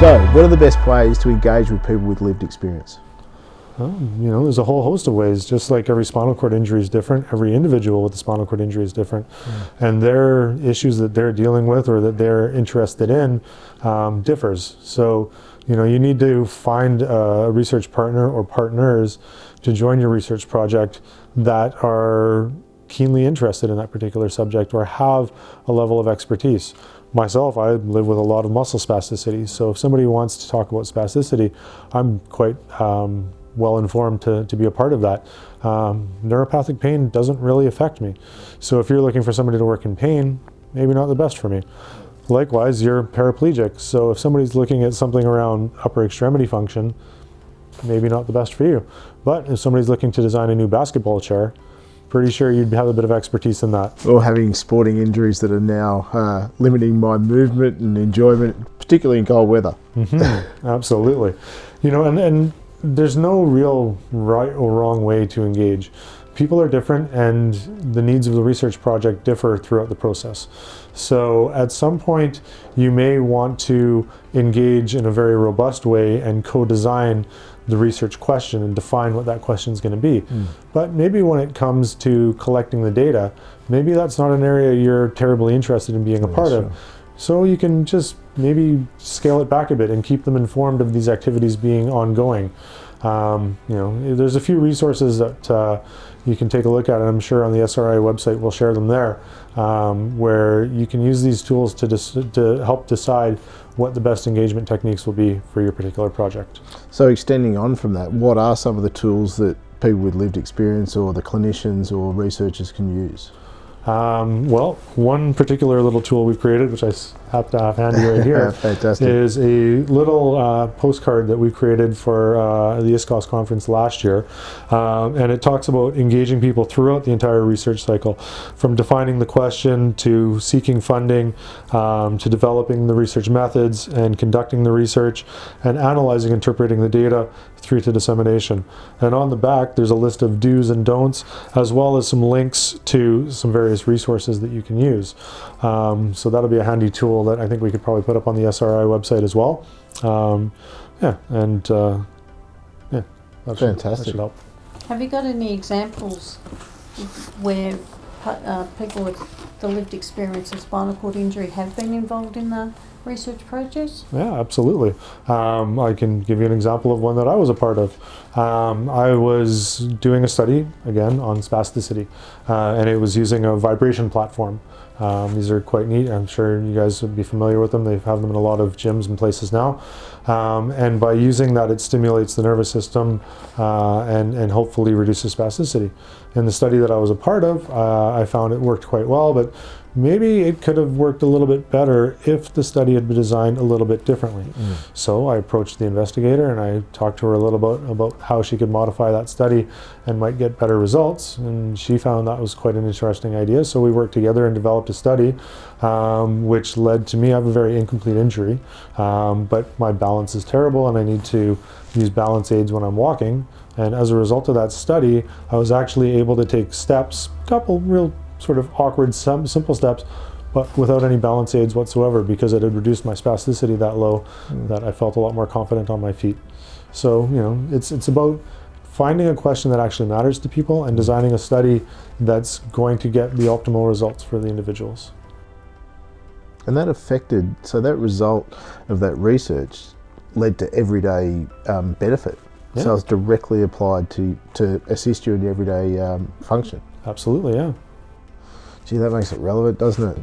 So, what are the best ways to engage with people with lived experience? There's a whole host of ways. Just like every spinal cord injury is different, every individual with a spinal cord injury is different. And their issues that they're dealing with or that they're interested in differs. So, you need to find a research partner or partners to join your research project that are keenly interested in that particular subject or have a level of expertise. Myself, I live with a lot of muscle spasticity, so if somebody wants to talk about spasticity, I'm quite well informed to be a part of that. Neuropathic pain doesn't really affect me. So if you're looking for somebody to work in pain, maybe not the best for me. Likewise, you're paraplegic, so if somebody's looking at something around upper extremity function, maybe not the best for you. But if somebody's looking to design a new basketball chair, pretty sure you'd have a bit of expertise in that. Or having sporting injuries that are now limiting my movement and enjoyment, particularly in cold weather. Absolutely. And there's no real right or wrong way to engage. People are different and the needs of the research project differ throughout the process. So at some point you may want to engage in a very robust way and co-design the research question and define what that question is going to be. But maybe when it comes to collecting the data, maybe that's not an area you're terribly interested in being a part of. So you can just maybe scale it back a bit and keep them informed of these activities being ongoing. There's a few resources that you can take a look at, and I'm sure on the SRI website we'll share them there, where you can use these tools to help decide what the best engagement techniques will be for your particular project. So extending on from that, what are some of the tools that people with lived experience or the clinicians or researchers can use? Well, one particular little tool we've created, which I happen to have handy right here, Fantastic. is a little postcard that we created for the ISCOS conference last year. And it talks about engaging people throughout the entire research cycle, from defining the question to seeking funding, to developing the research methods and conducting the research and analyzing, interpreting the data through to dissemination. And on the back there's a list of do's and don'ts, as well as some links to some various resources that you can use. So that'll be a handy tool that I think we could probably put up on the SRI website as well. That Fantastic. should help. Have you got any examples where people with the lived experience of spinal cord injury have been involved in the research projects? Yeah, absolutely. I can give you an example of one that I was a part of. I was doing a study, again, on spasticity, and it was using a vibration platform. These are quite neat. I'm sure you guys would be familiar with them. They have them in a lot of gyms and places now. And by using that, it stimulates the nervous system and hopefully reduces spasticity. In the study that I was a part of, I found it worked quite well, but maybe it could have worked a little bit better if the study had been designed a little bit differently. So I approached the investigator and I talked to her a little bit about how she could modify that study and might get better results, and she found that was quite an interesting idea. So we worked together and developed a study which led to me. I have a very incomplete injury, but my balance is terrible and I need to use balance aids when I'm walking, and as a result of that study I was actually able to take steps, a couple real sort of awkward, simple steps, but without any balance aids whatsoever, because it had reduced my spasticity that low that I felt a lot more confident on my feet. So, it's about finding a question that actually matters to people and designing a study that's going to get the optimal results for the individuals. And that result of that research led to everyday benefit. Yeah. So it's directly applied to assist you in your everyday function. Absolutely, yeah. Gee, that makes it relevant, doesn't it?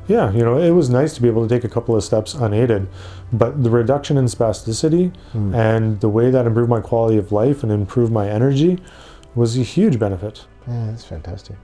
Yeah, it was nice to be able to take a couple of steps unaided, but the reduction in spasticity and the way that improved my quality of life and improved my energy was a huge benefit. Yeah, that's fantastic.